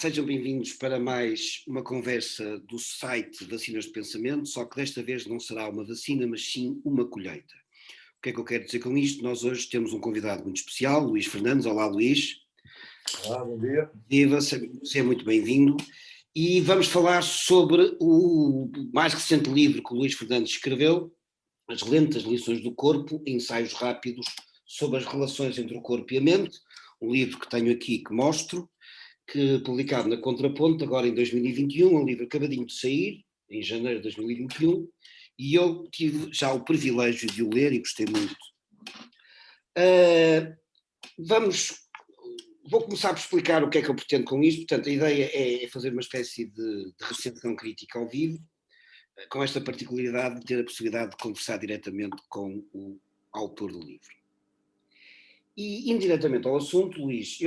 sejam bem-vindos para mais uma conversa do site Vacinas de Pensamento, só que desta vez não será uma vacina, mas sim uma colheita. O que é que eu quero dizer com isto? Nós hoje temos um convidado muito especial, Luís Fernandes. Olá, Luís. Olá, bom dia. Viva, seja muito bem-vindo. E vamos falar sobre o mais recente livro que o Luís Fernandes escreveu, As Lentas Lições do Corpo, ensaios rápidos sobre as relações entre o corpo e a mente, um livro que tenho aqui que mostro, que publicado na Contraponto, agora em 2021, um livro acabadinho de sair, em janeiro de 2021, e eu tive já o privilégio de o ler e gostei muito. Vou começar por explicar o que é que eu pretendo com isto. Portanto, a ideia é fazer uma espécie de recenseão crítica ao vivo, com esta particularidade de ter a possibilidade de conversar diretamente com o autor do livro. E indiretamente ao assunto, Luís,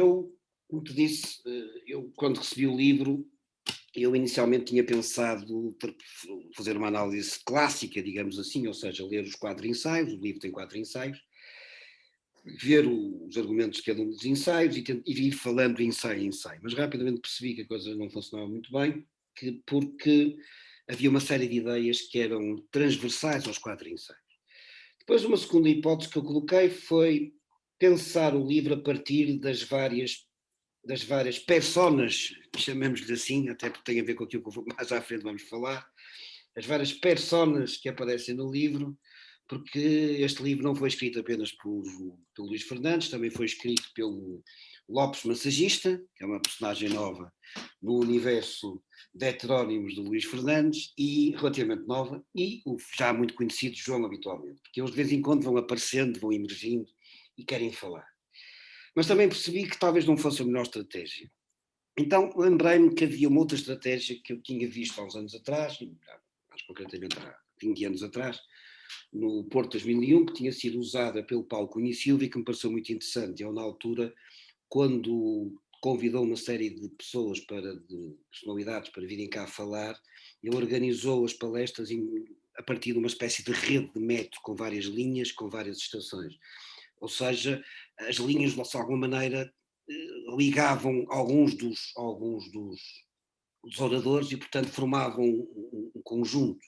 como te disse, eu quando recebi o livro, eu inicialmente tinha pensado fazer uma análise clássica, digamos assim, ou seja, ler os 4 ensaios, o livro tem 4 ensaios, ver os argumentos de cada um dos ensaios e ir falando ensaio em ensaio. Mas rapidamente percebi que a coisa não funcionava muito bem, porque havia uma série de ideias que eram transversais aos 4 ensaios. Depois, uma segunda hipótese que eu coloquei foi pensar o livro a partir das várias personas, chamemos-lhe assim, até porque tem a ver com aquilo que mais à frente vamos falar, as várias personas que aparecem no livro, porque este livro não foi escrito apenas pelo Luís Fernandes, também foi escrito pelo Lopes Massagista, que é uma personagem nova no universo de heterónimos do Luís Fernandes, e relativamente nova, e o já muito conhecido João habitualmente, porque eles de vez em quando vão aparecendo, vão emergindo e querem falar. Mas também percebi que talvez não fosse a melhor estratégia. Então lembrei-me que havia uma outra estratégia que eu tinha visto há uns anos atrás, mais concretamente há 20 anos atrás, no Porto 2001, que tinha sido usada pelo Paulo Cunha e Silva e que me pareceu muito interessante. Ele, na altura, quando convidou uma série de pessoas, de personalidades, para virem cá falar, ele organizou as palestras a partir de uma espécie de rede de metro com várias linhas, com várias estações. Ou seja, as linhas, de alguma maneira, ligavam alguns dos oradores e, portanto, formavam um conjunto.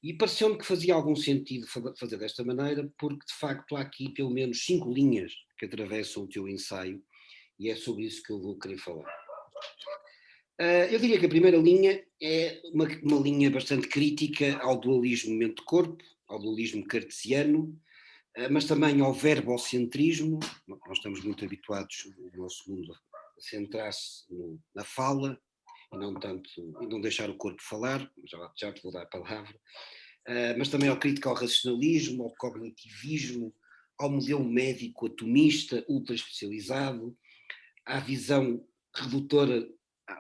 E pareceu-me que fazia algum sentido fazer desta maneira, porque, de facto, há aqui pelo menos 5 linhas que atravessam o teu ensaio, e é sobre isso que eu vou querer falar. Eu diria que a primeira linha é uma linha bastante crítica ao dualismo mente-corpo, ao dualismo cartesiano, mas também ao verbocentrismo. Nós estamos muito habituados no nosso mundo a centrar-se na fala e não deixar o corpo falar, já te vou dar a palavra, mas também ao crítico ao racionalismo, ao cognitivismo, ao modelo médico atomista ultra especializado, à visão redutora,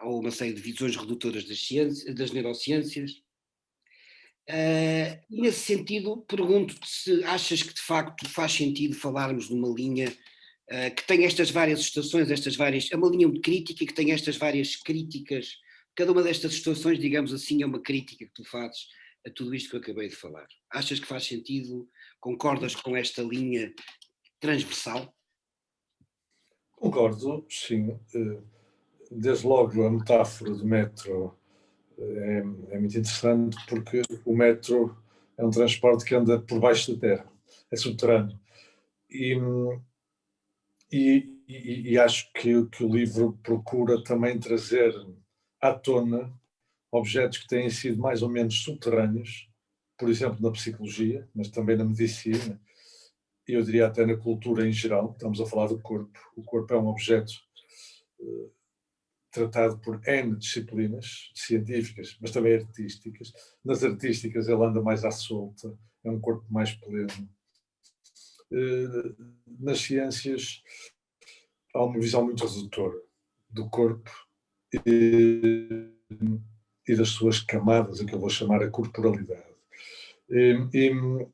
ou uma série de visões redutoras das neurociências. E nesse sentido, pergunto-te se achas que de facto faz sentido falarmos numa linha que tem estas várias estações, é uma linha de crítica que tem estas várias críticas, cada uma destas estações, digamos assim, é uma crítica que tu fazes a tudo isto que eu acabei de falar. Achas que faz sentido? Concordas com esta linha transversal? Concordo, sim. Desde logo a metáfora do metro é muito interessante porque o metro é um transporte que anda por baixo da terra, é subterrâneo. E acho que o livro procura também trazer à tona objetos que têm sido mais ou menos subterrâneos, por exemplo, na psicologia, mas também na medicina, e eu diria até na cultura em geral. Estamos a falar do corpo. O corpo é um objeto tratado por N disciplinas científicas, mas também artísticas. Nas artísticas ele anda mais à solta, é um corpo mais pleno. Nas ciências há uma visão muito redutora do corpo e das suas camadas, o que eu vou chamar a corporalidade.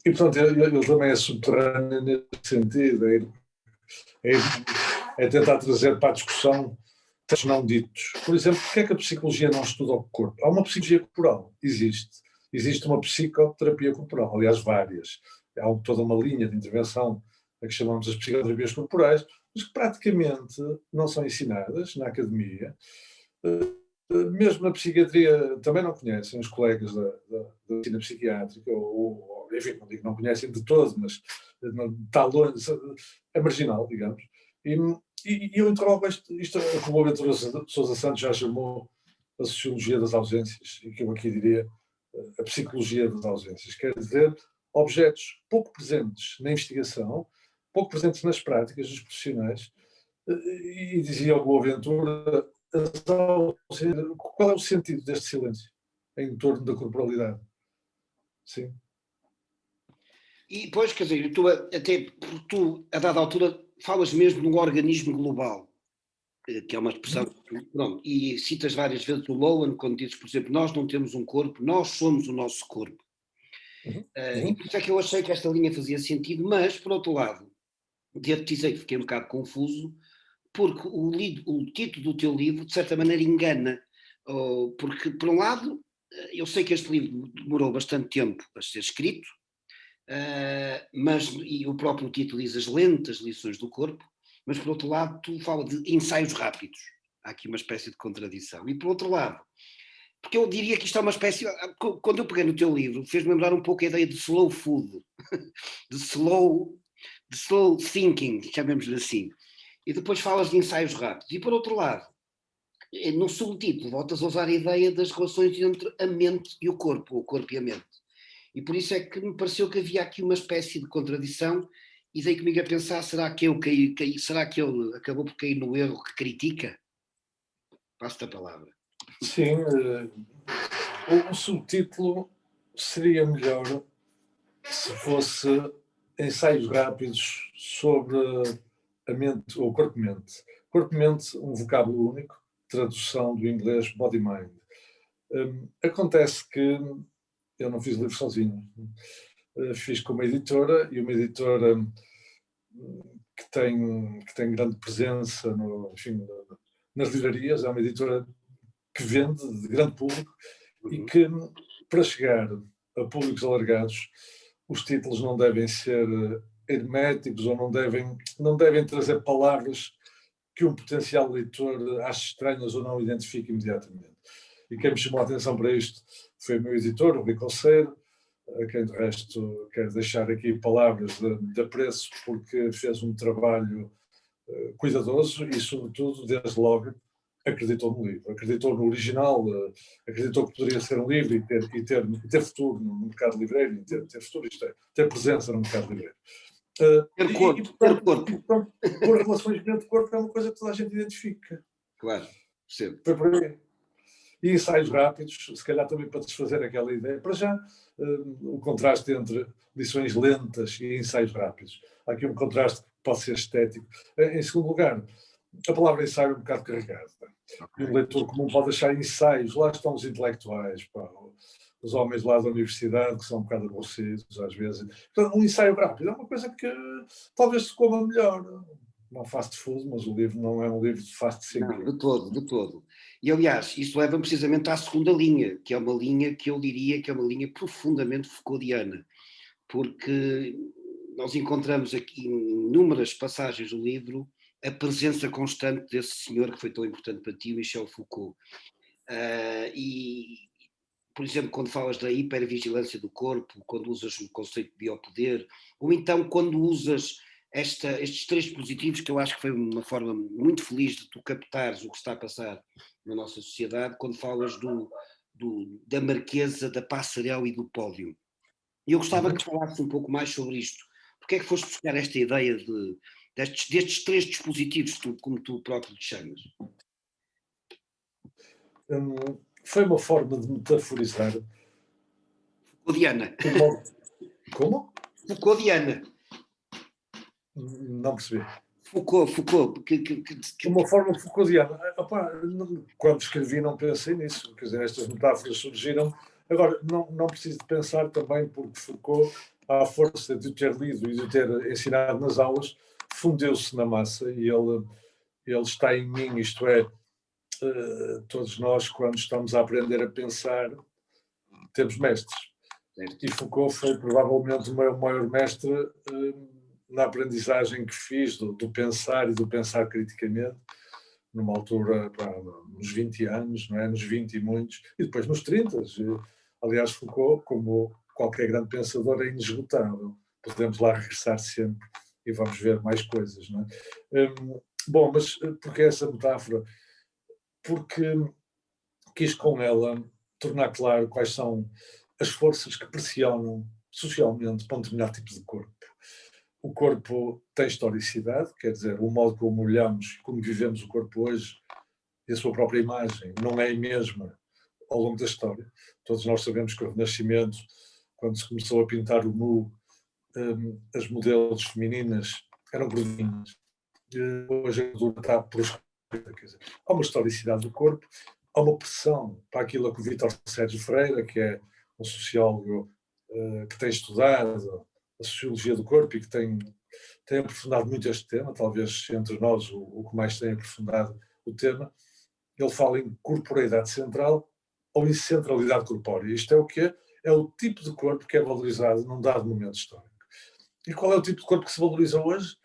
Portanto, ele também é subterrâneo nesse sentido, é tentar trazer para a discussão textos não ditos. Por exemplo, porque é que a psicologia não estuda o corpo? Há uma psicologia corporal, existe. Existe uma psicoterapia corporal, aliás, várias. Há toda uma linha de intervenção a que chamamos as psicoterapias corporais, mas que praticamente não são ensinadas na academia. Mesmo na psiquiatria também não conhecem os colegas da medicina psiquiátrica, enfim, não digo que não conhecem de todo, mas está longe, é marginal, digamos. E eu interrogo isto que o Boaventura Sousa Santos já chamou a sociologia das ausências, e que eu aqui diria a psicologia das ausências. Quer dizer, objetos pouco presentes na investigação, pouco presentes nas práticas dos profissionais, e dizia o Boaventura, qual é o sentido deste silêncio em torno da corporalidade? Sim. E depois, quer dizer, tu, a dada altura, falas mesmo de um organismo global, que é uma expressão, pronto, e citas várias vezes o Lowen, quando dizes, por exemplo, nós não temos um corpo, nós somos o nosso corpo. E por isso é que eu achei que esta linha fazia sentido, mas, por outro lado, devo dizer que fiquei um bocado confuso, porque o título do teu livro, de certa maneira, engana. Porque, por um lado, eu sei que este livro demorou bastante tempo a ser escrito, e o próprio título diz as lentas lições do corpo, mas, por outro lado, tu fala de ensaios rápidos. Há aqui uma espécie de contradição. E, por outro lado, porque eu diria que isto é uma espécie... Quando eu peguei no teu livro, fez-me lembrar um pouco a ideia de slow food, de slow thinking, chamemos-lhe assim. E depois falas de ensaios rápidos. E por outro lado, no subtítulo, voltas a usar a ideia das relações entre a mente e o corpo e a mente. E por isso é que me pareceu que havia aqui uma espécie de contradição, e dei comigo a pensar, será que ele acabou por cair no erro que critica? Passo-te a palavra. Sim, o subtítulo seria melhor se fosse ensaios rápidos sobre a mente ou corpo-mente. Corpo-mente, um vocábulo único, tradução do inglês body-mind. Acontece que eu não fiz o livro sozinho. Fiz com uma editora, e uma editora que tem grande presença enfim, nas livrarias, é uma editora que vende de grande público e que, para chegar a públicos alargados, os títulos não devem ser herméticos ou não devem trazer palavras que um potencial leitor ache estranhas ou não identifique imediatamente. E quem me chamou a atenção para isto foi o meu editor, o Rui Conceiro, a quem de resto quero deixar aqui palavras de apreço, porque fez um trabalho cuidadoso e, sobretudo, desde logo, acreditou no livro, acreditou no original, acreditou que poderia ser um livro e ter futuro no mercado livreiro, ter futuro, isto é, ter presença no mercado livreiro. Portanto, por relações mente-corpo é uma coisa que toda a gente identifica. Claro, percebo. Foi por aí. E ensaios rápidos, se calhar também para desfazer aquela ideia. Para já, o contraste entre lições lentas e ensaios rápidos. Há aqui um contraste que pode ser estético. Em segundo lugar, a palavra ensaio é um bocado carregada. Okay. E um leitor comum pode achar ensaios, lá estão os intelectuais, os homens lá da universidade, que são um bocado aborrecidos às vezes. Então, um ensaio rápido é uma coisa que talvez se coma melhor. Não fast food, mas o livro não é um livro de fast food. Não, de todo. E, aliás, isto leva-me precisamente à segunda linha, que é uma linha que eu diria que é uma linha profundamente Foucauldiana, porque nós encontramos aqui em inúmeras passagens do livro a presença constante desse senhor que foi tão importante para ti, Michel Foucault. E, por exemplo, quando falas da hipervigilância do corpo, quando usas o conceito de biopoder, ou então quando usas estes três dispositivos, que eu acho que foi uma forma muito feliz de tu captares o que está a passar na nossa sociedade, quando falas da marquesa, da passarela e do pódio. E eu gostava que falasse um pouco mais sobre isto. Porque é que foste buscar esta ideia destes três dispositivos, como tu próprio te chamas? Foi uma forma de metaforizar. Foucauldiana. Como? Foucauldiana. Não percebi. Foucault. Uma forma Foucauldiana. Quando escrevi não pensei nisso. Quer dizer, estas metáforas surgiram. Agora, não preciso de pensar também, porque Foucault, à força de o ter lido e de o ter ensinado nas aulas, fundeu-se na massa e ele está em mim, isto é, todos nós, quando estamos a aprender a pensar, temos mestres. E Foucault foi provavelmente o meu maior mestre na aprendizagem que fiz do pensar e do pensar criticamente, numa altura, nos 20 anos, não é? Nos 20 e muitos, e depois nos 30. Aliás, Foucault, como qualquer grande pensador, é inesgotável. Podemos lá regressar sempre e vamos ver mais coisas, não é? Bom, mas porque essa metáfora? Porque quis com ela tornar claro quais são as forças que pressionam socialmente para um determinado tipo de corpo. O corpo tem historicidade, quer dizer, o modo como olhamos, como vivemos o corpo hoje e a sua própria imagem não é a mesma ao longo da história. Todos nós sabemos que o Renascimento, quando se começou a pintar o nu, as modelos femininas eram gordinhas. Hoje a gordura está por há uma historicidade do corpo, há uma pressão para aquilo que o Vítor Sérgio Freire, que é um sociólogo que tem estudado a sociologia do corpo e que tem aprofundado muito este tema, talvez entre nós o que mais tem aprofundado o tema. Ele fala em corporeidade central ou em centralidade corpórea. Isto é o quê? É o tipo de corpo que é valorizado num dado momento histórico. E qual é o tipo de corpo que se valoriza hoje?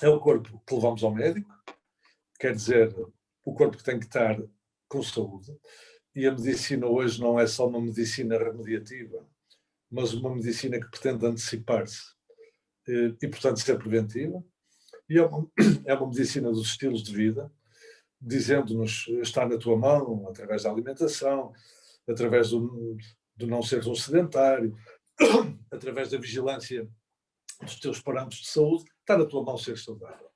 É o corpo que levamos ao médico, quer dizer, o corpo que tem que estar com saúde. E a medicina hoje não é só uma medicina remediativa, mas uma medicina que pretende antecipar-se e, portanto, ser preventiva. E é uma medicina dos estilos de vida, dizendo-nos está na tua mão, através da alimentação, através do não seres um sedentário, através da vigilância dos teus parâmetros de saúde, está na tua mão ser saudável.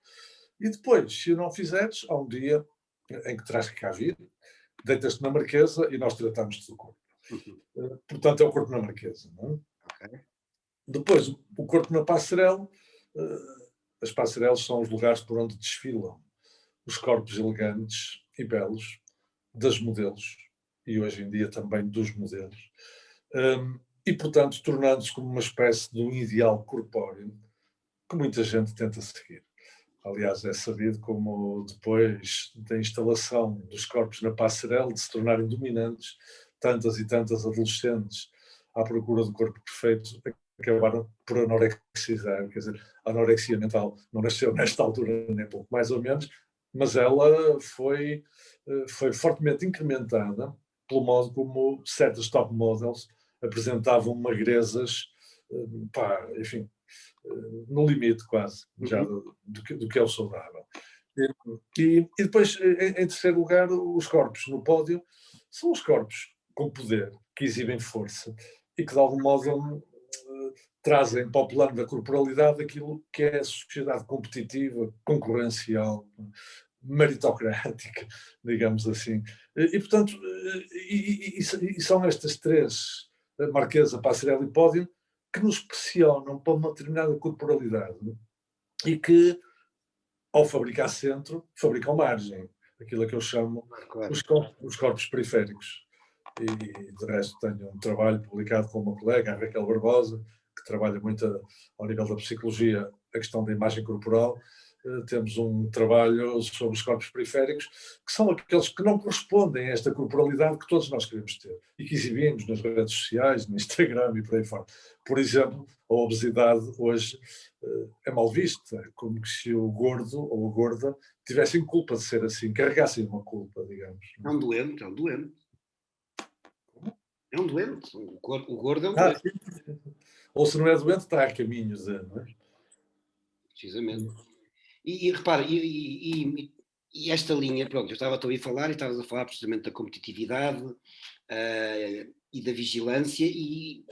E depois, se o não fizeres, há um dia em que terás que cá vir, deitas-te na marquesa e nós tratamos-te do corpo. Portanto, é o corpo na marquesa. Não é? Okay. Depois, o corpo na passarela. As passarelas são os lugares por onde desfilam os corpos elegantes e belos das modelos, e hoje em dia também dos modelos. E, portanto, tornando-se como uma espécie de um ideal corpóreo que muita gente tenta seguir. Aliás, é sabido como depois da instalação dos corpos na passarela, de se tornarem dominantes, tantas e tantas adolescentes à procura do corpo perfeito acabaram por anorexizar. Quer dizer, a anorexia mental não nasceu nesta altura, nem pouco mais ou menos, mas ela foi fortemente incrementada pelo modo como certas top models apresentavam magrezas, enfim, no limite quase, já do que é o saudável. E depois, em terceiro lugar, os corpos no pódio são os corpos com poder, que exibem força e que de algum modo trazem para o plano da corporalidade aquilo que é a sociedade competitiva, concorrencial, meritocrática, digamos assim. E portanto, são estas três, Marquesa, Passarela e Pódio, que nos pressionam para uma determinada corporalidade e que, ao fabricar centro, fabricam margem. Aquilo que eu chamo os corpos periféricos. E, de resto, tenho um trabalho publicado com uma colega, a Raquel Barbosa, que trabalha muito ao nível da psicologia a questão da imagem corporal. Temos um trabalho sobre os corpos periféricos, que são aqueles que não correspondem a esta corporalidade que todos nós queremos ter e que exibimos nas redes sociais, no Instagram e por aí fora. Por exemplo, a obesidade hoje é mal vista, como se o gordo ou a gorda tivessem culpa de ser assim, carregassem uma culpa, digamos. É um doente, é um doente. É um doente. O gordo é um doente. Ou se não é doente, está a caminho, não é? Precisamente. E repara, e esta linha, pronto, eu estava a ouvir falar e estavas a falar precisamente da competitividade e da vigilância e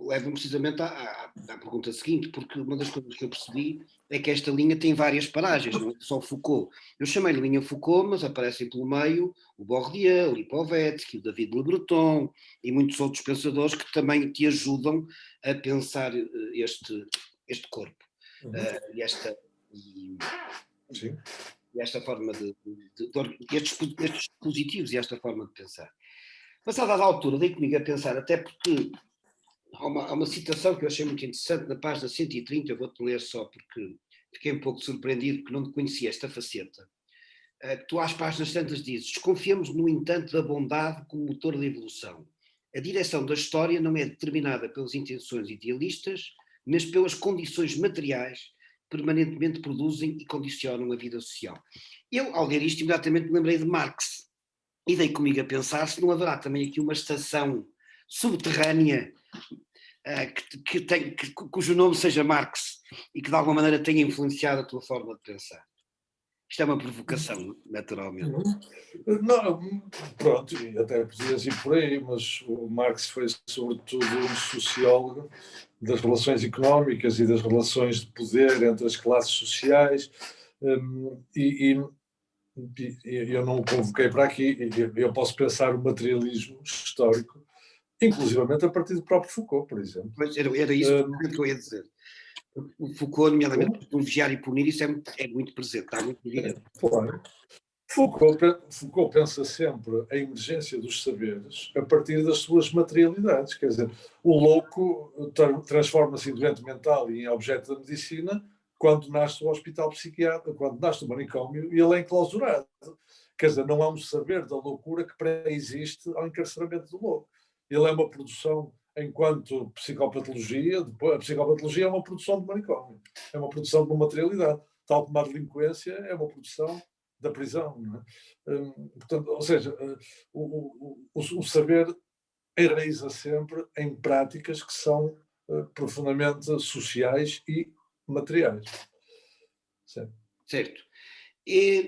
leva-me precisamente à pergunta seguinte, porque uma das coisas que eu percebi é que esta linha tem várias paragens, não é só Foucault. Eu chamei-lhe linha Foucault, mas aparecem pelo meio o Bourdieu, o Lipovetsky, o David Le Breton e muitos outros pensadores que também te ajudam a pensar este corpo. E esta forma estes dispositivos e esta forma de pensar. Passada a altura, dei comigo a pensar, até porque há uma citação que eu achei muito interessante na página 130, eu vou-te ler só porque fiquei um pouco surpreendido porque não conhecia esta faceta. Tu às páginas tantas dizes: desconfiamos no entanto da bondade como motor da evolução. A direção da história não é determinada pelas intenções idealistas, mas pelas condições materiais permanentemente produzem e condicionam a vida social. Eu, ao ler isto, imediatamente me lembrei de Marx e dei comigo a pensar se não haverá também aqui uma estação subterrânea cujo nome seja Marx e que de alguma maneira tenha influenciado a tua forma de pensar. Isto é uma provocação, naturalmente. Não, pronto, e até podias ir por aí, mas o Marx foi sobretudo um sociólogo das relações económicas e das relações de poder entre as classes sociais, e eu não o convoquei para aqui, eu posso pensar o materialismo histórico, inclusivamente a partir do próprio Foucault, por exemplo. Mas era isso que eu ia dizer. O Foucault, nomeadamente, o vigiar e punir, isso é muito presente, está muito evidente. Claro. Foucault pensa sempre a emergência dos saberes a partir das suas materialidades. Quer dizer, o louco transforma-se em doente mental e em objeto da medicina quando nasce o hospital psiquiátrico, quando nasce o manicômio e ele é enclausurado. Quer dizer, não há um saber da loucura que pré-existe ao encarceramento do louco. Ele é uma produção enquanto psicopatologia, a psicopatologia é uma produção de manicômio, é uma produção de uma materialidade, tal como a delinquência é uma produção da prisão. Não é? Portanto, ou seja, o saber enraiza sempre em práticas que são profundamente sociais e materiais. Certo.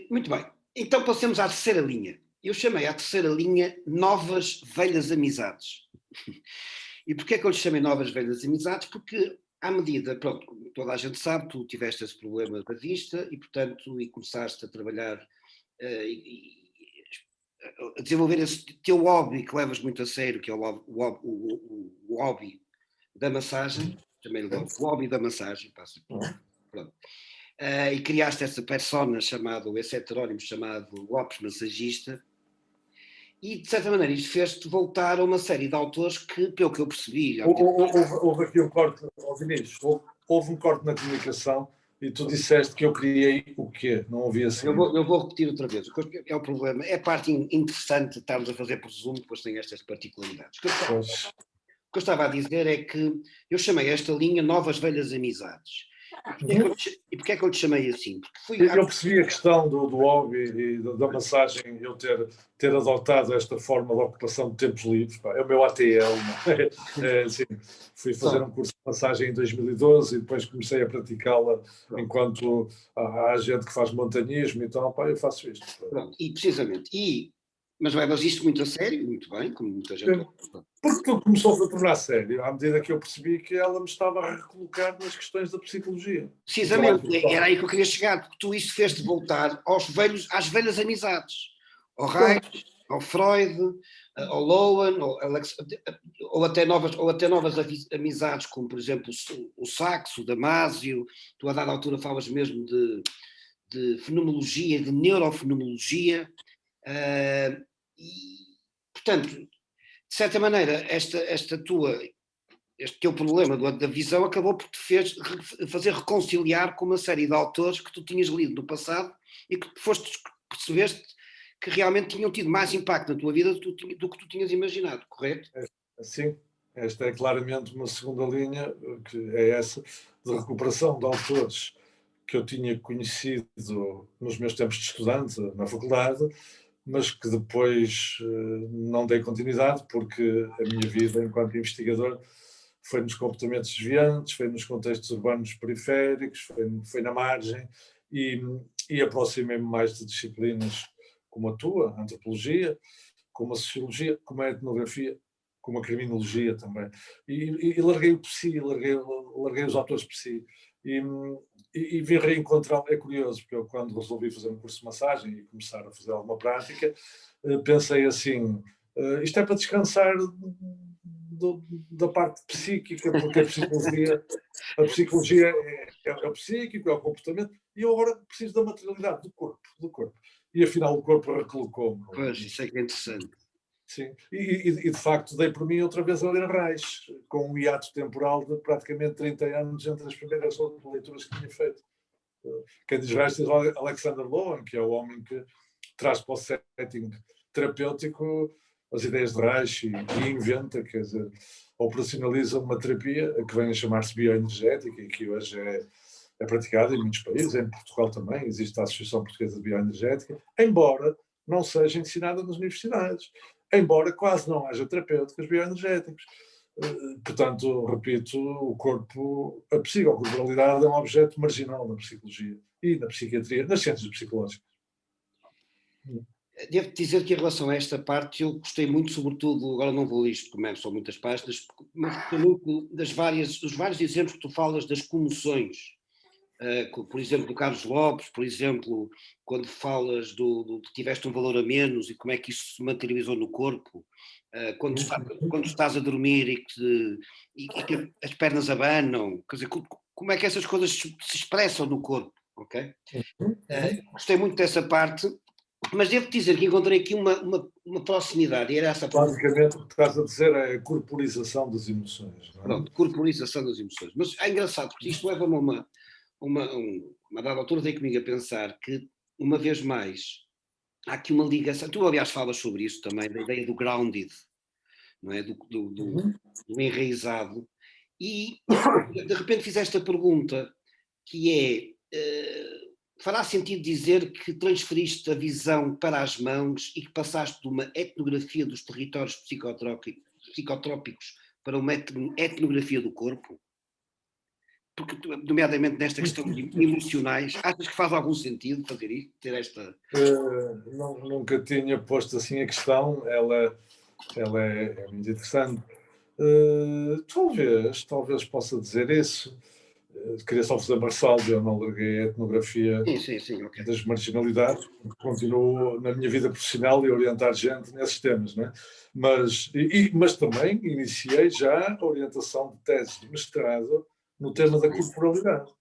Muito bem. Então passemos à terceira linha. Eu chamei à terceira linha novas velhas amizades. E porquê é que eu lhe chamei novas velhas amizades? Porque à medida, pronto, toda a gente sabe, tu tiveste esse problema da vista e, portanto, e começaste a trabalhar a desenvolver esse teu hobby que levas muito a sério, que é o hobby da massagem, também o hobby da massagem, pronto. E criaste essa persona chamado, esse heterónimo chamado Lopes Massagista, e de certa maneira isto fez-te voltar a uma série de autores que, pelo que eu percebi... Houve aqui um corte, Vinícius, houve um corte na comunicação e tu disseste que eu criei o quê? Não ouvi assim. Eu vou repetir outra vez. É o problema. É a parte interessante de estarmos a fazer por Zoom, depois tem estas particularidades. O que eu estava a dizer é que eu chamei esta linha Novas Velhas Amizades. E porquê é que eu lhe chamei assim? Porque eu percebi a questão do hobby e da massagem, eu ter adotado esta forma de ocupação de tempos livres. É o meu ATL. Assim, fui fazer um curso de massagem em 2012 e depois comecei a praticá-la enquanto há gente que faz montanhismo, então eu faço isto. Pronto, e precisamente. Mas levas isto muito a sério, muito bem, como muita gente. Porque tudo começou a tornar sério, à medida que eu percebi que ela me estava a recolocar nas questões da psicologia. Precisamente, era aí que eu queria chegar, porque tu isto fez-te voltar às velhas amizades. Ao Reich, ao Freud, ao Lowen, ou até novas amizades, como por exemplo o Saxo, o Damásio. Tu a dada altura falas mesmo de fenomenologia, de neurofenomenologia. E, portanto, de certa maneira, este teu problema da visão acabou por te fazer reconciliar com uma série de autores que tu tinhas lido no passado e que percebeste que realmente tinham tido mais impacto na tua vida do que tu tinhas imaginado, correto? Sim, esta é claramente uma segunda linha, que é essa, de recuperação de autores que eu tinha conhecido nos meus tempos de estudante, na faculdade, mas que depois não dei continuidade, porque a minha vida enquanto investigador foi nos comportamentos desviantes, foi nos contextos urbanos periféricos, foi na margem, e aproximei-me mais de disciplinas como a tua, a antropologia, como a sociologia, como a etnografia, como a criminologia também. E larguei o psi, larguei os autores psi. E vim reencontrar, é curioso, porque eu quando resolvi fazer um curso de massagem e começar a fazer alguma prática, pensei assim, isto é para descansar da parte psíquica, porque a psicologia é o psíquico, é o comportamento, e eu agora preciso da materialidade, do corpo. E afinal o corpo recolocou-me. Pois, isso é que é interessante. Sim, e de facto dei por mim outra vez a ler Reich, com um hiato temporal de praticamente 30 anos entre as primeiras leituras que tinha feito. Quem diz Reich diz Alexander Lowen, que é o homem que traz para o setting terapêutico as ideias de Reich e inventa, quer dizer, operacionaliza uma terapia que vem a chamar-se bioenergética e que hoje é é praticada em muitos países, em Portugal também, existe a Associação Portuguesa de Bioenergética, embora não seja ensinada nas universidades, embora quase não haja terapêuticas bioenergéticas. Portanto, repito, a psicocorporalidade é um objeto marginal na psicologia e na psiquiatria, nas ciências psicológicas. Devo dizer que em relação a esta parte eu gostei muito, sobretudo, agora não vou ler isto, como são muitas páginas, mas gostei muito dos vários exemplos que tu falas das comoções. Por exemplo, do Carlos Lopes, por exemplo, quando falas que tiveste um valor a menos e como é que isso se materializou no corpo, quando estás a dormir e que as pernas abanam, quer dizer, como é que essas coisas se expressam no corpo, ok? Gostei muito dessa parte, mas devo dizer que encontrei aqui uma proximidade, e era essa pergunta. Basicamente, o que estás a dizer é a corporização das emoções. Não é? Pronto, corporização das emoções. Mas é engraçado, porque isto leva-me a uma dada altura, dei comigo a pensar que, uma vez mais, há aqui uma ligação. Tu, aliás, falas sobre isso também, da ideia do grounded, não é? Do enraizado. E, de repente, fiz esta pergunta, que é: fará sentido dizer que transferiste a visão para as mãos e que passaste de uma etnografia dos territórios psicotrópicos para uma etnografia do corpo? Porque, nomeadamente nesta questão de emocionais, achas que faz algum sentido fazer isto, ter esta... Nunca tinha posto assim a questão, ela é muito interessante. Talvez possa dizer isso. Queria só fazer uma ressalva, eu não larguei a etnografia Sim, okay. das marginalidades, continuo na minha vida profissional e orientar gente nesses temas, não é? Mas também iniciei já a orientação de tese de mestrado no tema da corporalidade.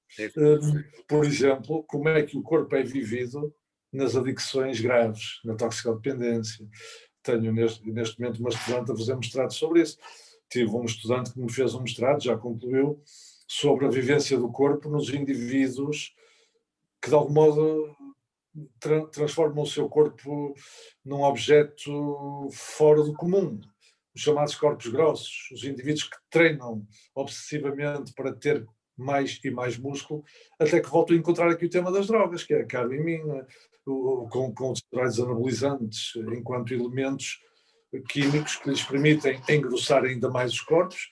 Por exemplo, como é que o corpo é vivido nas adicções graves, na toxicodependência. Tenho neste momento uma estudante a fazer mestrado sobre isso. Tive um estudante que me fez um mestrado, já concluiu, sobre a vivência do corpo nos indivíduos que de algum modo transformam o seu corpo num objeto fora do comum. Os chamados corpos grossos, os indivíduos que treinam obsessivamente para ter mais e mais músculo, até que volto a encontrar aqui o tema das drogas, que é caro em mim, com os esteroides anabolizantes, enquanto elementos químicos que lhes permitem engrossar ainda mais os corpos.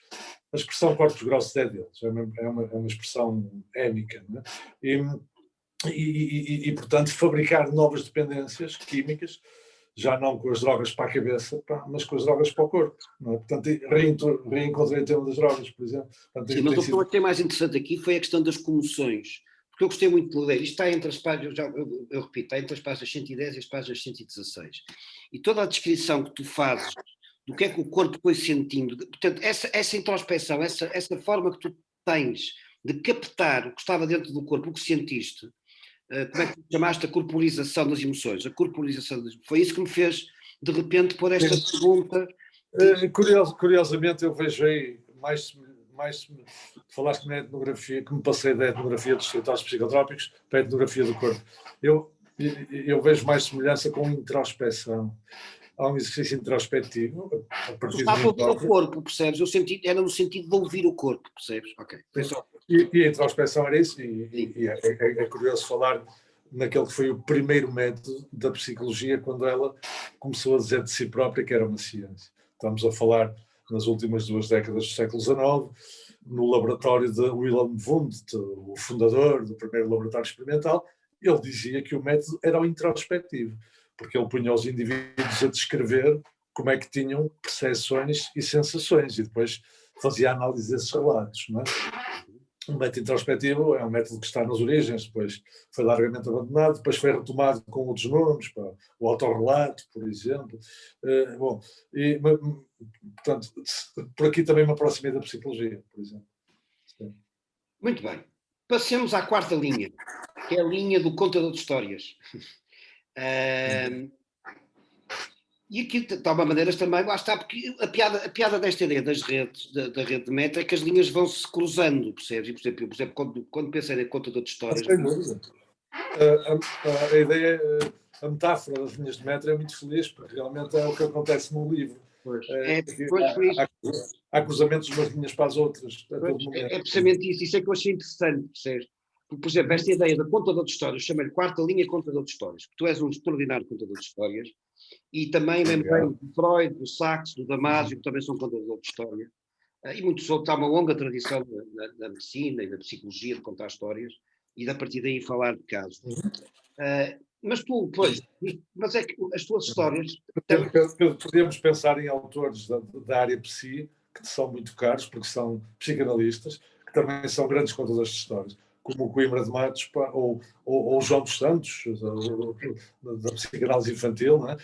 A expressão corpos grossos é deles, é uma expressão émica, não é? E, portanto, fabricar novas dependências químicas, já não com as drogas para a cabeça, mas com as drogas para o corpo. Não é? Portanto, reencontrei o tema das drogas, por exemplo. Portanto, sim, mas o que eu achei mais interessante aqui foi a questão das comoções, porque eu gostei muito de ler, isto está entre as páginas, eu repito, está entre as páginas 110 e as páginas 116, e toda a descrição que tu fazes do que é que o corpo foi sentindo, portanto, essa introspeção, essa forma que tu tens de captar o que estava dentro do corpo, o que sentiste, como é que tu chamaste a corporização das emoções? Foi isso que me fez, de repente, pôr esta pergunta. Curiosamente, eu vejo aí mais falaste na etnografia, que me passei da etnografia dos territórios psicotrópicos para a etnografia do corpo. Eu vejo mais semelhança com introspeção. Há um exercício introspectivo a partir Estava a ouvir o corpo, percebes? Era no sentido de ouvir o corpo, percebes? Ok. E a introspeção era isso, e é curioso falar naquele que foi o primeiro método da psicologia, quando ela começou a dizer de si própria que era uma ciência. Estamos a falar nas últimas 2 décadas do século XIX, no laboratório de Wilhelm Wundt, o fundador do primeiro laboratório experimental. Ele dizia que o método era o introspectivo, porque ele punha os indivíduos a descrever como é que tinham percepções e sensações, e depois fazia análise desses relatos, não é? O método introspectivo é um método que está nas origens, depois foi largamente abandonado, depois foi retomado com outros nomes, para o autorrelato, por exemplo. Portanto, por aqui também uma proximidade da psicologia, por exemplo. Sim. Muito bem. Passemos à quarta linha, que é a linha do contador de histórias. E aqui, de alguma maneira, também, lá está, porque a piada desta ideia das redes, da rede de meta, é que as linhas vão se cruzando, percebes? E, por exemplo, quando pensei em contador de histórias... Sem dúvida. A ideia, a metáfora das linhas de metro é muito feliz, porque realmente é o que acontece no livro. Há cruzamentos de umas linhas para as outras. É precisamente isso é que eu achei interessante, percebes? Por exemplo, esta ideia da contador de histórias, chama-lhe quarta linha contador de histórias, porque tu és um extraordinário contador de histórias, e também lembrei do Freud, do Sachs, do Damasio, que também são contadores de história, e muitos outros. Há uma longa tradição na medicina e na psicologia de contar histórias, e a partir daí falar de casos. Mas tu, pois, mas é que as tuas histórias... Podemos pensar em autores da área psi, que são muito caros, porque são psicanalistas, que também são grandes contadores de histórias, como o Coimbra de Matos, ou o João dos Santos, da psicanálise infantil, não é?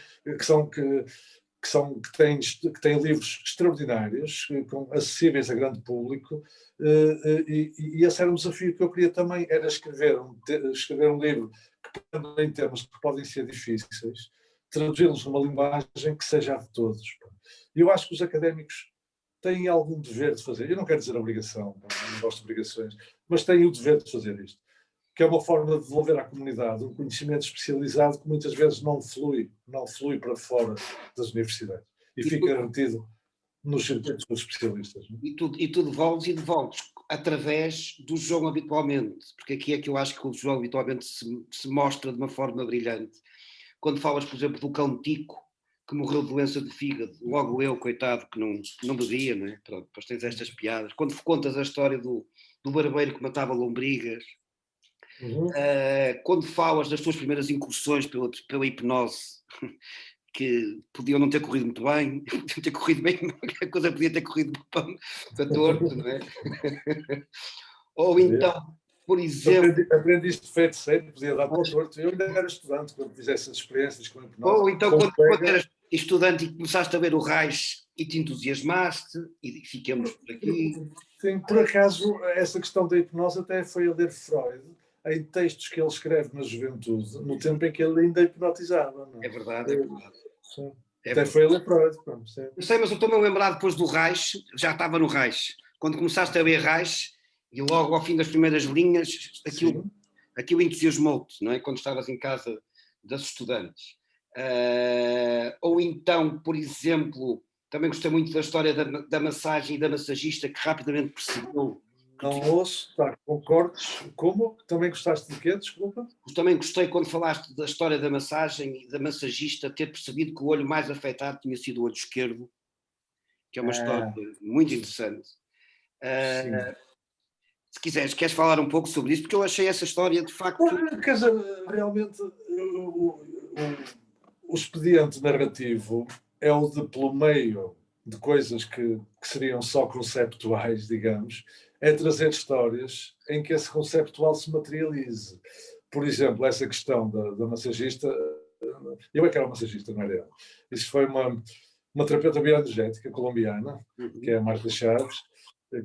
que têm livros extraordinários, acessíveis a grande público, e esse era um desafio que eu queria também, era escrever um livro que, em termos que podem ser difíceis, traduzi-los numa linguagem que seja a de todos. E eu acho que os académicos têm algum dever de fazer, eu não quero dizer obrigação, não gosto de obrigações, mas têm o dever de fazer isto, que é uma forma de devolver à comunidade um conhecimento especializado que muitas vezes não flui para fora das universidades e fica retido nos circuitos dos especialistas. Não? E tu devolves através do João habitualmente, porque aqui é que eu acho que o João habitualmente se mostra de uma forma brilhante. Quando falas, por exemplo, do cão Tico, que morreu de doença de fígado, logo eu, coitado, que não bebia, não é? Pronto, depois tens estas piadas. Quando contas a história do barbeiro que matava lombrigas, quando falas das tuas primeiras incursões pela hipnose, que podiam não ter corrido muito bem, podiam ter corrido bem, a coisa podia ter corrido para torto, não é? Ou então, por exemplo... Aprendi isto de feiticeiro, podia dar para o torto. Eu ainda era estudante quando fiz essas experiências com a hipnose. Ou então, quando eras estudante e começaste a ver o Reich e te entusiasmaste, e ficamos por aqui. Sim, por acaso, essa questão da hipnose até foi a ler Freud, em textos que ele escreve na juventude, no tempo em que ele ainda hipnotizava. Não? É verdade, é verdade. Sim. Até foi a ler Freud. Pronto, sim. Eu sei, mas eu estou-me a lembrar depois do Reich, já estava no Reich, quando começaste a ler Reich, e logo ao fim das primeiras linhas, aquilo entusiasmou-te, não é? Quando estavas em casa das estudantes. Ou então, por exemplo, também gostei muito da história da massagem e da massagista que rapidamente percebeu. Não ouço, concordes? Como? Também gostaste de quê? Desculpa. Também gostei quando falaste da história da massagem e da massagista ter percebido que o olho mais afetado tinha sido o olho esquerdo, que é uma história muito interessante. Se quiseres, queres falar um pouco sobre isso? Porque eu achei essa história, de facto... Quer dizer, realmente, o expediente narrativo é o de, pelo meio de coisas que seriam só conceptuais, digamos, é trazer histórias em que esse conceptual se materialize. Por exemplo, essa questão da massagista, eu é que era massagista, não era ela. Isso foi uma terapeuta bioenergética colombiana, que é a Marta Chaves,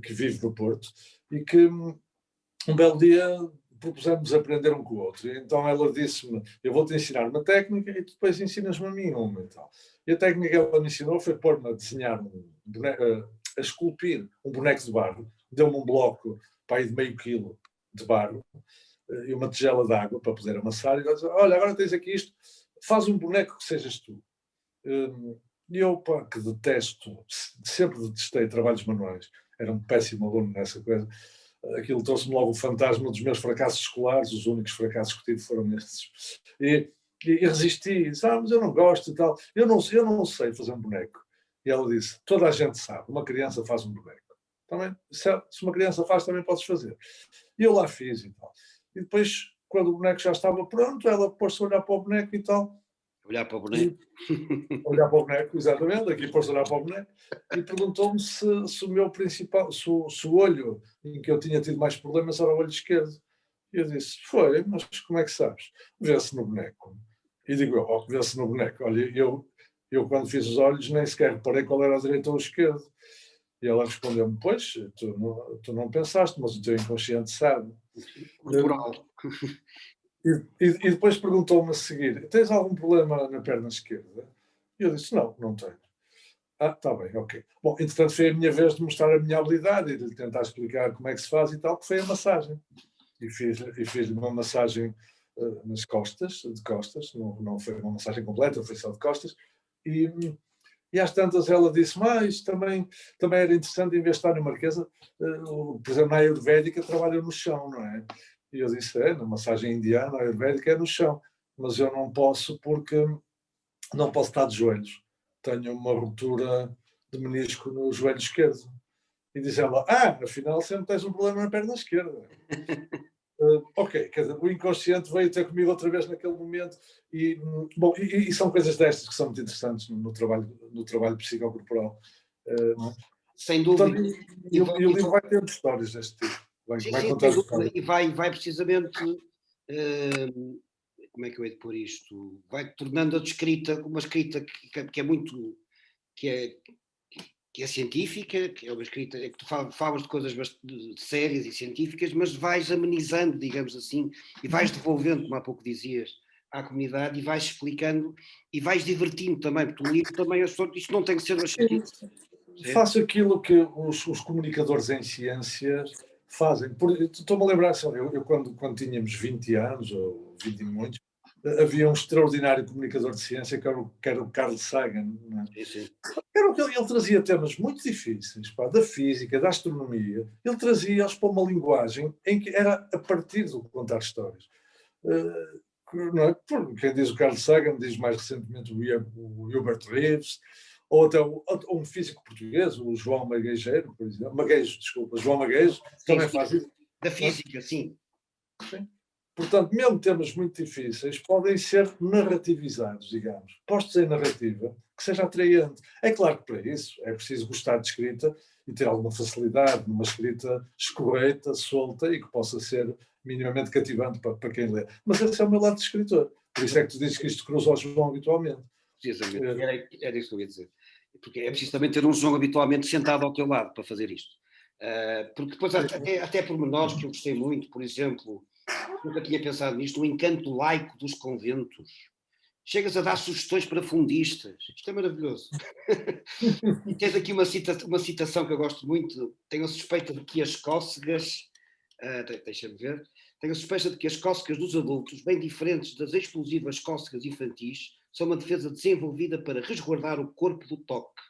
que vive no Porto, e que um belo dia propusemos aprender um com o outro. E então ela disse-me, eu vou-te ensinar uma técnica e tu depois ensinas-me a mim uma e tal. E a técnica que ela me ensinou foi pôr-me a desenhar a esculpir um boneco de barro. Deu-me um bloco de meio quilo de barro e uma tigela de água para poder amassar. E ela disse, olha, agora tens aqui isto, faz um boneco que sejas tu. E eu, que sempre detestei trabalhos manuais, era um péssimo aluno nessa coisa, aquilo trouxe-me logo o fantasma dos meus fracassos escolares, os únicos fracassos que tive foram estes. E resisti, disse, mas eu não gosto e tal, eu não sei fazer um boneco. E ela disse, toda a gente sabe, uma criança faz um boneco. Também, se uma criança faz, também podes fazer. E eu lá fiz e tal. E depois, quando o boneco já estava pronto, ela pôs-se a olhar para o boneco e tal. Olhar para o boneco? Olhar para o boneco, exatamente, aqui pôs-se a olhar para o boneco, e perguntou-me se o meu principal, se o olho em que eu tinha tido mais problemas era o olho esquerdo. E eu disse, foi, mas como é que sabes? Vê-se no boneco. E digo eu, vê-se no boneco. Olha, eu quando fiz os olhos nem sequer reparei qual era o direito ou o esquerdo. E ela respondeu-me, pois, tu não pensaste, mas o teu inconsciente sabe. Corporal. E depois perguntou-me a seguir, tens algum problema na perna esquerda? E eu disse, não tenho. Está bem, ok. Bom, entretanto foi a minha vez de mostrar a minha habilidade e de tentar explicar como é que se faz e tal, que foi a massagem. E fiz-lhe uma massagem nas costas, de costas, não foi uma massagem completa, foi só de costas, e às tantas ela disse, mas também era interessante, em vez de estar na Marquesa, por exemplo, na Ayurvédica trabalha no chão, não é? E eu disse, na massagem indiana, ayurvédica, é no chão. Mas eu não posso porque não posso estar de joelhos. Tenho uma ruptura de menisco no joelho esquerdo. E diz ela, afinal sempre tens um problema na perna esquerda. Ok, quer dizer, o inconsciente veio ter comigo outra vez naquele momento bom, e são coisas destas que são muito interessantes no trabalho psicocorporal. Não é? Sem dúvida. Portanto, e o livro vai ter histórias deste tipo. Vai Sim, contar sem dúvida. histórias. E vai precisamente, como é que eu hei de pôr isto? Vai tornando a escrita uma escrita que é muito, que é, que é científica, que é uma escrita, é que tu falas de coisas bastante sérias e científicas, mas vais amenizando, digamos assim, e vais devolvendo, como há pouco dizias, à comunidade, e vais explicando, e vais divertindo também, porque o livro também, isto não tem que ser uma chatice. Faço aquilo que os comunicadores em ciências fazem. Estou-me a lembrar, sabe, eu quando tínhamos 20 anos, ou 20 e muitos, havia um extraordinário comunicador de ciência que era o Carl Sagan. Não é? Sim, sim. Ele trazia temas muito difíceis, pá, da física, da astronomia. Ele trazia-os para uma linguagem em que era a partir do contar histórias. Não é? Quem diz o Carl Sagan diz mais recentemente o Hubert Reeves, ou até um físico português, o João Maguejeiro, por exemplo. Maguejo, desculpa, João Maguejo, também faz isso. Da física, sim. Sim. Portanto, mesmo temas muito difíceis podem ser narrativizados, digamos, postos em narrativa, que seja atraente. É claro que para isso é preciso gostar de escrita e ter alguma facilidade numa escrita escorreita, solta e que possa ser minimamente cativante para quem lê. Mas esse é o meu lado de escritor. Por isso é que tu dizes que isto cruza ao João habitualmente. Precisamente, era isso que eu ia dizer. Porque é preciso também ter um João habitualmente sentado ao teu lado para fazer isto. Porque depois até pormenores que eu gostei muito, por exemplo, nunca tinha pensado nisto, o encanto laico dos conventos. Chegas a dar sugestões para fundistas. Isto é maravilhoso. E tens aqui uma citação que eu gosto muito. Tenho a suspeita de que as cócegas, deixa-me ver, tenho a suspeita de que as cócegas dos adultos, bem diferentes das explosivas cócegas infantis, são uma defesa desenvolvida para resguardar o corpo do toque.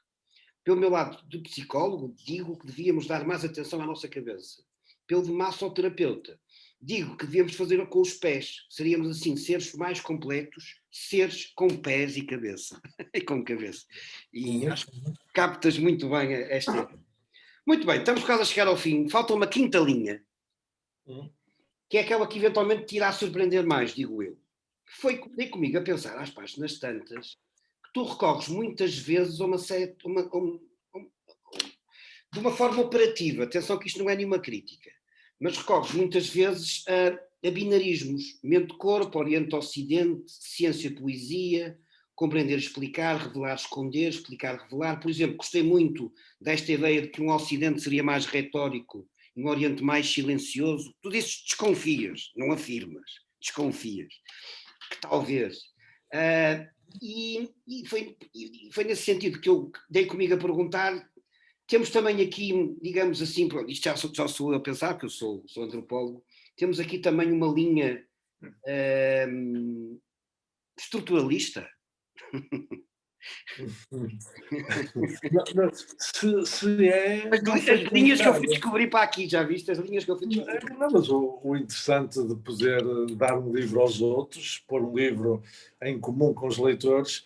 Pelo meu lado de psicólogo, digo que devíamos dar mais atenção à nossa cabeça. Pelo de massoterapeuta, digo que devíamos fazer com os pés. Seríamos assim seres mais completos, seres com pés e cabeça. E com cabeça. E acho que captas muito bem esta ideia. Muito bem, estamos quase a chegar ao fim. Falta uma quinta linha, que é aquela que eventualmente te irá surpreender mais, digo eu. Dei comigo a pensar às páginas tantas que tu recorres muitas vezes a de uma forma operativa. Atenção que isto não é nenhuma crítica, mas recorres muitas vezes a binarismos. Mente-corpo, Oriente-Ocidente, ciência-poesia, compreender, explicar, revelar, esconder, explicar, revelar. Por exemplo, gostei muito desta ideia de que um Ocidente seria mais retórico e um Oriente mais silencioso. Tu dizes desconfias, não afirmas, desconfias. Que talvez. E foi nesse sentido que eu dei comigo a perguntar. Temos também aqui, digamos assim, isto já sou eu a pensar, porque eu sou antropólogo, temos aqui também uma linha estruturalista. Se é. As linhas que eu fui descobrir para aqui, já viste? As linhas que eu fui descobrir. Não, mas o interessante de poder dar um livro aos outros, pôr um livro em comum com os leitores,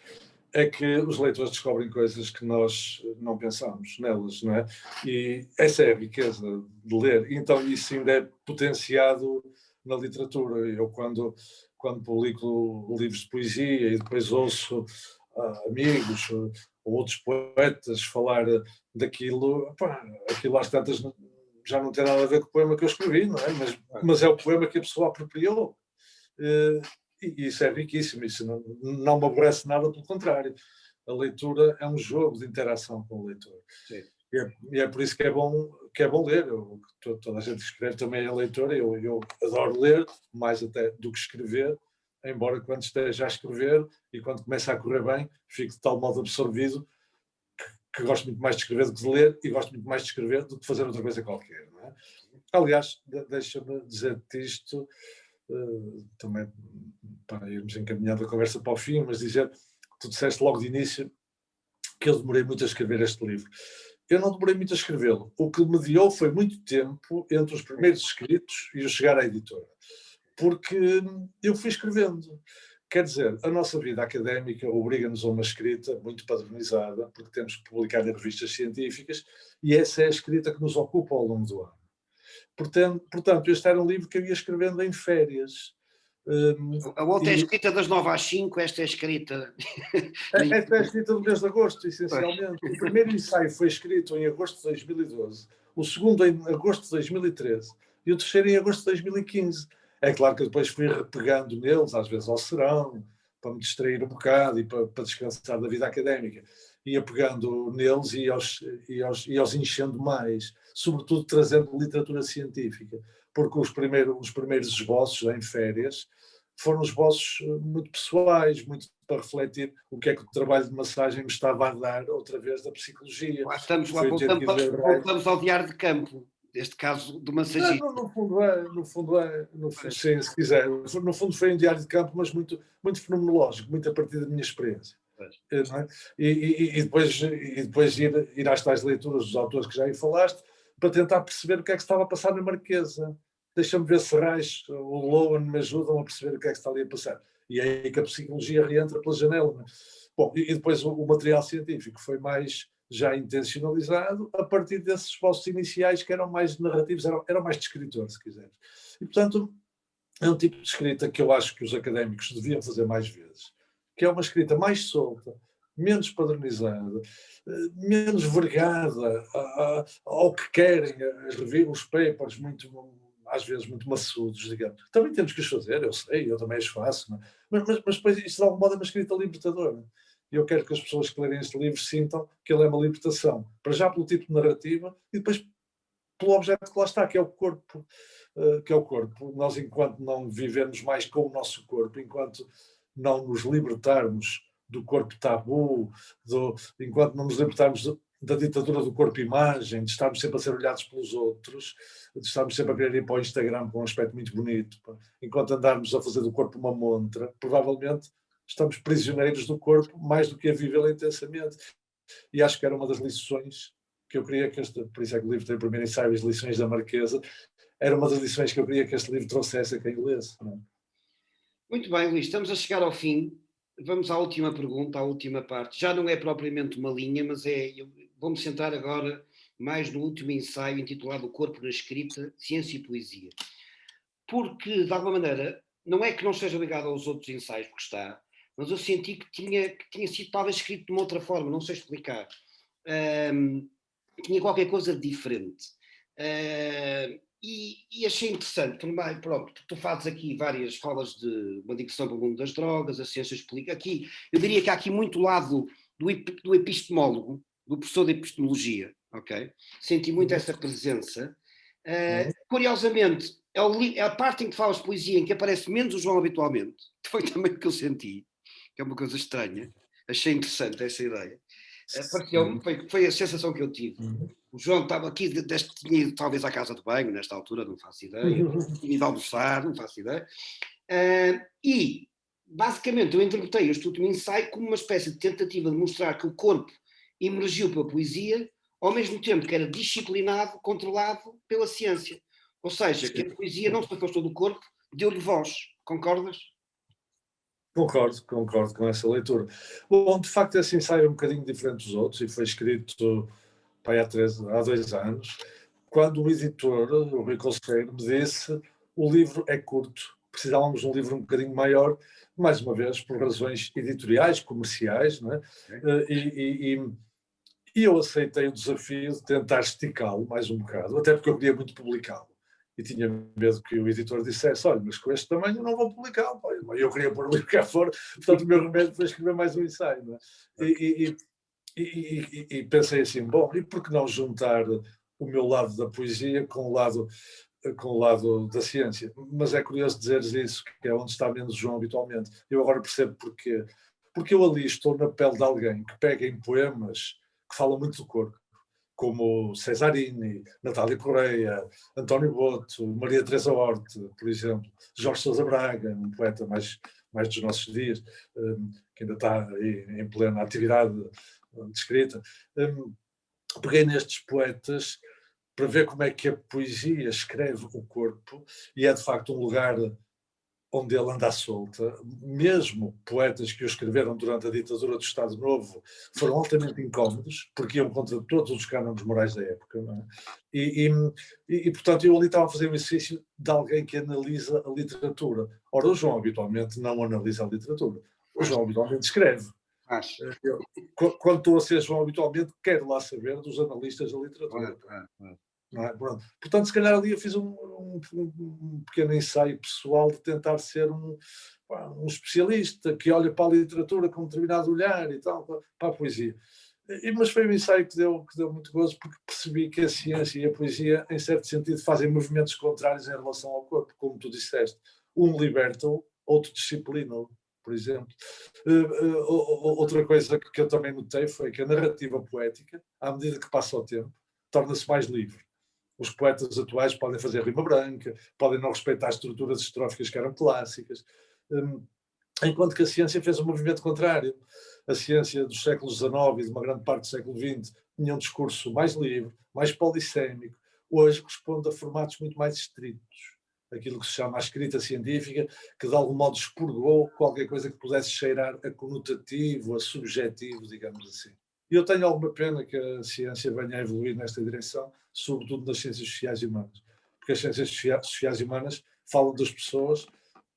é que os leitores descobrem coisas que nós não pensamos nelas, não é? E essa é a riqueza de ler. Então isso ainda é potenciado na literatura. Eu quando publico livros de poesia e depois ouço amigos ou outros poetas falar daquilo, aquilo às tantas já não tem nada a ver com o poema que eu escrevi, não é? Mas é o poema que a pessoa apropriou. E isso é riquíssimo, isso não me aborrece nada, pelo contrário. A leitura é um jogo de interação com o leitor. E é por isso que é bom ler. Toda a gente que escreve também é leitor. Eu adoro ler, mais até do que escrever, embora quando esteja a escrever e quando começa a correr bem, fico de tal modo absorvido que gosto muito mais de escrever do que de ler e gosto muito mais de escrever do que de fazer outra coisa qualquer. Não é? Aliás, deixa-me dizer-te isto, também para irmos encaminhando a conversa para o fim, mas dizer, tu disseste logo de início que eu demorei muito a escrever este livro. eu não demorei muito a escrevê-lo. O que mediou foi muito tempo entre os primeiros escritos e o chegar à editora. Porque eu fui escrevendo. Quer dizer, a nossa vida académica obriga-nos a uma escrita muito padronizada, porque temos que publicar em revistas científicas, e essa é a escrita que nos ocupa ao longo do ano. Portanto, este era um livro que eu ia escrevendo em férias. A outra é escrita das 9 às 5, esta é escrita. Esta é escrita do mês de agosto, essencialmente. O primeiro ensaio foi escrito em agosto de 2012, o segundo em agosto de 2013 e o terceiro em agosto de 2015. É claro que eu depois fui repegando neles, às vezes ao serão, para me distrair um bocado e para descansar da vida académica. Ia pegando neles e aos enchendo mais, sobretudo trazendo literatura científica, porque os primeiros esboços em férias foram esboços muito pessoais, muito para refletir o que é que o trabalho de massagem me estava a dar outra vez da psicologia. Voltamos ao diário de campo, neste caso do massagista. No fundo é, sim, se quiser. No fundo foi um diário de campo, mas muito, muito fenomenológico, muito a partir da minha experiência. Não é? E depois ir às tais leituras dos autores que já aí falaste, para tentar perceber o que é que estava a passar na Marquesa. Deixa-me ver se Reich ou Lowen me ajudam a perceber o que é que está ali a passar. E é aí que a psicologia reentra pela janela. Não é? Bom, e depois o material científico foi mais já intencionalizado a partir desses esforços iniciais que eram mais narrativos, eram mais de escritor, se quiseres. E, portanto, é um tipo de escrita que eu acho que os académicos deviam fazer mais vezes, que é uma escrita mais solta, menos padronizada, menos vergada ao que querem os papers, às vezes muito maçudos, digamos. Também temos que os fazer, eu sei, eu também os faço, não é? Mas depois isto de algum modo é uma escrita libertadora. E eu quero que as pessoas que lerem este livro sintam que ele é uma libertação, para já pelo tipo de narrativa e depois pelo objeto que lá está, que é o corpo. Nós, enquanto não vivemos mais com o nosso corpo, enquanto não nos libertarmos do corpo tabu, enquanto não nos libertarmos da ditadura do corpo-imagem, de estarmos sempre a ser olhados pelos outros, de estarmos sempre a querer ir para o Instagram com um aspecto muito bonito, enquanto andarmos a fazer do corpo uma montra, provavelmente estamos prisioneiros do corpo mais do que a vivê-lo intensamente. E acho que era uma das lições que eu queria que por isso é que o livro tem o primeiro ensaio, as lições da Marquesa, era uma das lições que eu queria que este livro trouxesse a quem o lesse. Não é? Muito bem, Luís, estamos a chegar ao fim. Vamos à última pergunta, à última parte. Já não é propriamente uma linha, mas vou-me centrar agora mais no último ensaio intitulado O Corpo na Escrita, Ciência e Poesia. Porque, de alguma maneira, não é que não esteja ligado aos outros ensaios, porque está, mas eu senti que tinha sido talvez escrito de uma outra forma, não sei explicar. Tinha qualquer coisa de diferente. E achei interessante, também, pronto, tu fazes aqui falas de uma digressão para o mundo das drogas, a ciência explica aqui, eu diria que há aqui muito lado do epistemólogo, do professor de epistemologia, ok? Senti muito essa presença. Curiosamente, é a parte em que falas de poesia em que aparece menos o João habitualmente, foi também o que eu senti, que é uma coisa estranha, achei interessante essa ideia. Foi a sensação que eu tive. O João estava aqui, tinha ido talvez à casa de banho, nesta altura, não faço ideia, tinha ido almoçar, não faço ideia, e basicamente eu interpretei este último ensaio como uma espécie de tentativa de mostrar que o corpo emergiu pela poesia, ao mesmo tempo que era disciplinado, controlado pela ciência. Ou seja, que a poesia não se afastou do corpo, deu-lhe voz. Concordas? Concordo com essa leitura. Bom, de facto, esse ensaio é um bocadinho diferente dos outros e foi escrito há 2 anos, quando o editor, o Rui Conselheiro, me disse o livro é curto, precisávamos de um livro um bocadinho maior, mais uma vez, por razões editoriais, comerciais, não é? E eu aceitei o desafio de tentar esticá-lo mais um bocado, até porque eu queria muito publicá-lo. E tinha medo que o editor dissesse, olha, mas com este tamanho não vou publicá-lo. Eu queria pôr o livro cá fora, portanto o meu remédio foi escrever mais um ensaio. Não é? E pensei assim, bom, e por que não juntar o meu lado da poesia com o lado da ciência? Mas é curioso dizeres isso, que é onde está menos João habitualmente. Eu agora percebo porquê. Porque eu ali estou na pele de alguém que pega em poemas que falam muito do corpo, como Cesarini, Natália Correia, António Boto, Maria Teresa Hort, por exemplo, Jorge Sousa Braga, um poeta mais dos nossos dias, que ainda está aí em plena atividade de escrita. peguei nestes poetas para ver como é que a poesia escreve o corpo, e é de facto um lugar onde ele anda à solta. Mesmo poetas que o escreveram durante a ditadura do Estado Novo foram altamente incómodos, porque iam contra todos os cânones morais da época. Não é? Portanto, eu ali estava a fazer um exercício de alguém que analisa a literatura. Ora, o João habitualmente não analisa a literatura. O João habitualmente escreve. Quando estou a ser João habitualmente, quero lá saber dos analistas da literatura. Não é? Portanto, se calhar ali eu fiz um pequeno ensaio pessoal de tentar ser um especialista que olha para a literatura com um determinado olhar e tal, para a poesia. Mas foi um ensaio que deu muito gozo, porque percebi que a ciência e a poesia, em certo sentido, fazem movimentos contrários em relação ao corpo, como tu disseste. Um liberta-o, outro disciplina-o, por exemplo. Outra coisa que eu também notei foi que a narrativa poética, à medida que passa o tempo, torna-se mais livre. Os poetas atuais podem fazer rima branca, podem não respeitar as estruturas estróficas que eram clássicas, enquanto que a ciência fez um movimento contrário. A ciência dos séculos XIX e de uma grande parte do século XX tinha um discurso mais livre, mais polissémico. Hoje responde a formatos muito mais estritos. Aquilo que se chama a escrita científica, que de algum modo expurgou qualquer coisa que pudesse cheirar a conotativo, a subjetivo, digamos assim. E eu tenho alguma pena que a ciência venha a evoluir nesta direção, sobretudo nas ciências sociais e humanas. Porque as ciências sociais e humanas falam das pessoas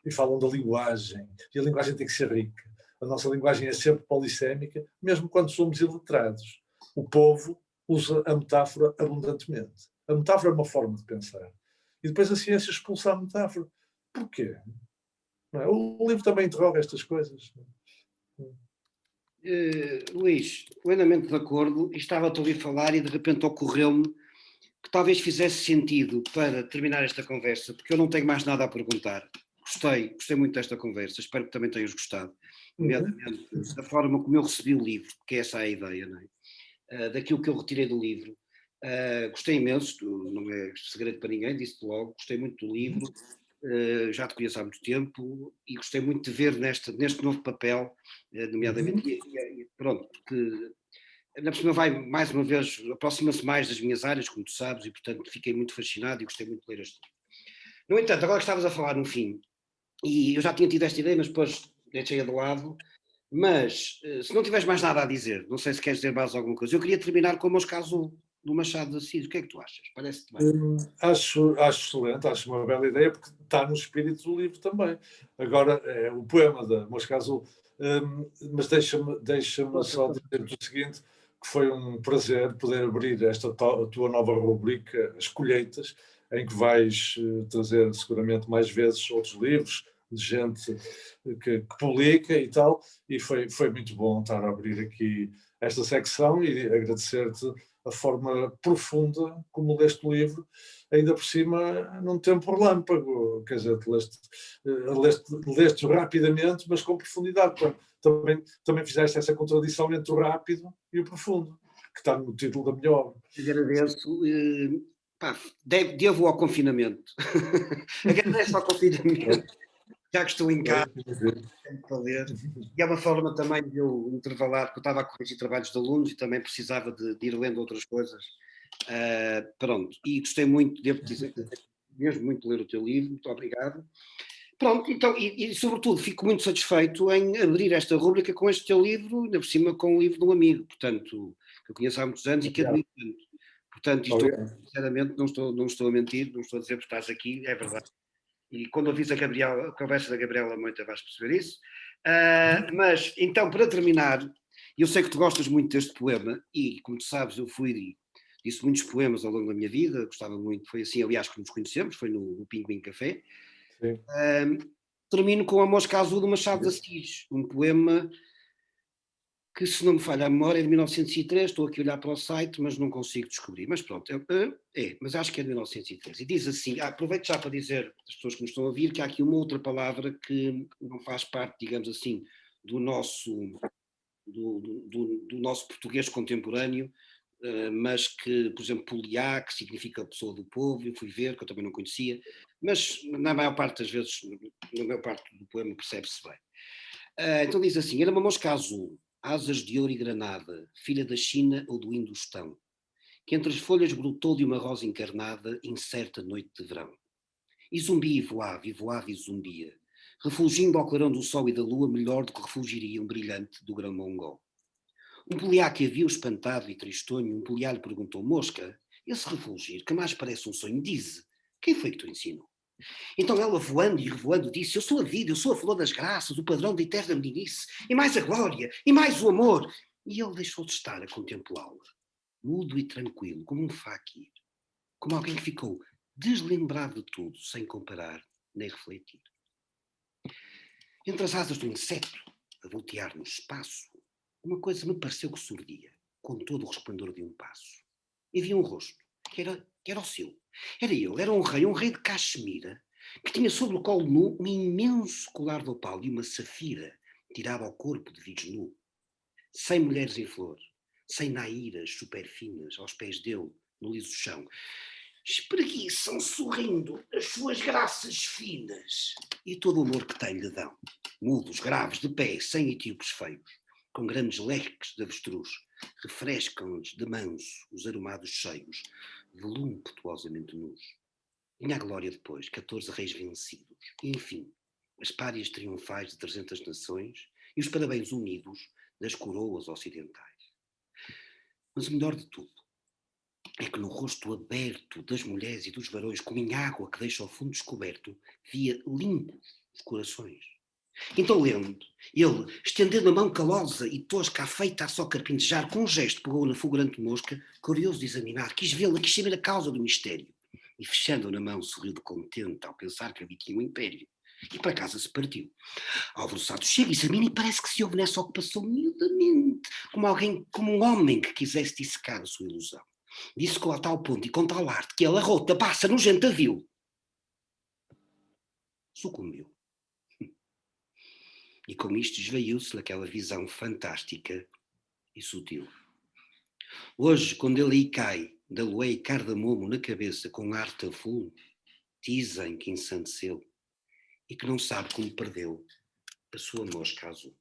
e falam da linguagem. E a linguagem tem que ser rica. A nossa linguagem é sempre polissémica, mesmo quando somos iletrados. O povo usa a metáfora abundantemente. A metáfora é uma forma de pensar. E depois a ciência expulsa a metáfora. Porquê? Não é? O livro também interroga estas coisas. Luís, plenamente de acordo, e estava-te a ouvir falar e de repente ocorreu-me que talvez fizesse sentido para terminar esta conversa, porque eu não tenho mais nada a perguntar. Gostei muito desta conversa, espero que também tenhas gostado, nomeadamente da forma como eu recebi o livro, porque essa é a ideia, não é? Daquilo que eu retirei do livro. Gostei imenso, não é segredo para ninguém, disse logo, gostei muito do livro, já te conheço há muito tempo e gostei muito de ver neste novo papel, nomeadamente, pronto, porque ainda por cima vai mais uma vez, aproxima-se mais das minhas áreas, como tu sabes, e portanto fiquei muito fascinado e gostei muito de ler este livro. No entanto, agora que estavas a falar no fim, e eu já tinha tido esta ideia, mas depois deixei-a de lado, mas se não tiveres mais nada a dizer, não sei se queres dizer mais alguma coisa, eu queria terminar com o Mosca Azul, do Machado de Assis, o que é que tu achas? Parece-te bem? Acho excelente, acho uma bela ideia, porque está no espírito do livro também. Agora, é o poema da Mosca Azul, mas deixa-me só dizer o seguinte, que foi um prazer poder abrir esta tua nova rubrica, As Colheitas, em que vais trazer seguramente mais vezes outros livros de gente que publica e tal, e foi muito bom estar a abrir aqui esta secção e agradecer-te a forma profunda como leste o livro, ainda por cima num tempo relâmpago, quer dizer, leste rapidamente, mas com profundidade. Também fizeste essa contradição entre o rápido e o profundo, que está no título da minha obra. Agradeço. Devo ao confinamento. Agradeço ao confinamento, já que estou em casa, tenho para ler. E é uma forma também de eu intervalar, porque eu estava a corrigir trabalhos de alunos e também precisava de ir lendo outras coisas. Pronto, e gostei muito, devo dizer, mesmo muito de ler o teu livro, muito obrigado. Pronto, então, e sobretudo fico muito satisfeito em abrir esta rúbrica com este teu livro, ainda por cima com o livro de um amigo, portanto, que eu conheço há muitos anos e que admiro tanto. Portanto, sinceramente, não estou a mentir, não estou a dizer que estás aqui, é verdade. E quando ouvis a conversa da Gabriela Moita vais perceber isso. Mas, então, para terminar, eu sei que tu gostas muito deste poema e, como tu sabes, eu disse muitos poemas ao longo da minha vida, gostava muito, foi assim, aliás, que nos conhecemos, foi no Pinguim Café. Termino com A Mosca Azul do Machado de Assis, um poema que, se não me falha a memória, é de 1903, estou aqui a olhar para o site, mas não consigo descobrir. Mas pronto, mas acho que é de 1903. E diz assim, aproveito já para dizer às pessoas que nos estão a ouvir que há aqui uma outra palavra que não faz parte, digamos assim, do nosso português contemporâneo, mas que, por exemplo, Poliá, que significa pessoa do povo, eu fui ver, que eu também não conhecia, mas na maior parte das vezes, na maior parte do poema percebe-se bem. Então diz assim, era uma mosca azul, asas de ouro e granada, filha da China ou do Indostão. que entre as folhas brotou de uma rosa encarnada em certa noite de verão. E zumbia e voava e zumbia, refulgindo ao clarão do sol e da lua melhor do que refulgiria um brilhante do grão mongol. Um poliá que a viu espantado e tristonho, um poliá lhe perguntou: Mosca, esse refulgir, que mais parece um sonho, dize, quem foi que te ensinou? Então ela, voando e revoando, disse: Eu sou a vida, eu sou a flor das graças, o padrão da eterna meninice, e mais a glória, e mais o amor. E ele deixou de estar a contemplá-la, mudo e tranquilo, como um faquir, como alguém que ficou deslembrado de tudo, sem comparar nem refletir. Entre as asas do inseto, a voltear no espaço, uma coisa me pareceu que surdia, com todo o resplendor de um passo. E vi um rosto, que era o seu. Era ele, era um rei de Caxemira, que tinha sobre o colo nu um imenso colar de opal e uma safira tirava ao corpo de Vishnu. 100 mulheres em flor, 100 naíras super finas aos pés dele, no liso chão, espreguiçam sorrindo as suas graças finas e todo o amor que tem lhe dão. Mudos, graves, de pé, sem etíopes feios, com grandes leques de avestruz, refrescam-lhes de manso os aromados cheios, voluptuosamente nus. Vinha a glória depois, 14 reis vencidos, e enfim, as párias triunfais de 300 nações e os parabéns unidos das coroas ocidentais. Mas o melhor de tudo é que no rosto aberto das mulheres e dos varões, como em água que deixa o fundo descoberto, via limpos os corações. Então lendo, ele, estendendo a mão calosa e tosca, afeita a só carpintejar, com um gesto pegou na fulgurante mosca, curioso de examinar, quis vê-la, quis saber a causa do mistério. E fechando na mão, sorriu de contente ao pensar que ali tinha um império. E para casa se partiu. Ao avançado chega, examina e parece que se ouve nessa ocupação miudamente, como um homem que quisesse dissecar a sua ilusão. Disse-o a tal ponto e com tal arte que ela, rota, passa, nojenta, viu. Sucumbiu. E com isto esvaiu-se-lhe aquela visão fantástica e sutil. Hoje, quando ele aí cai, da aloe e cardamomo na cabeça com ar tafulo, dizem que ensandeceu e que não sabe como perdeu a sua mosca azul.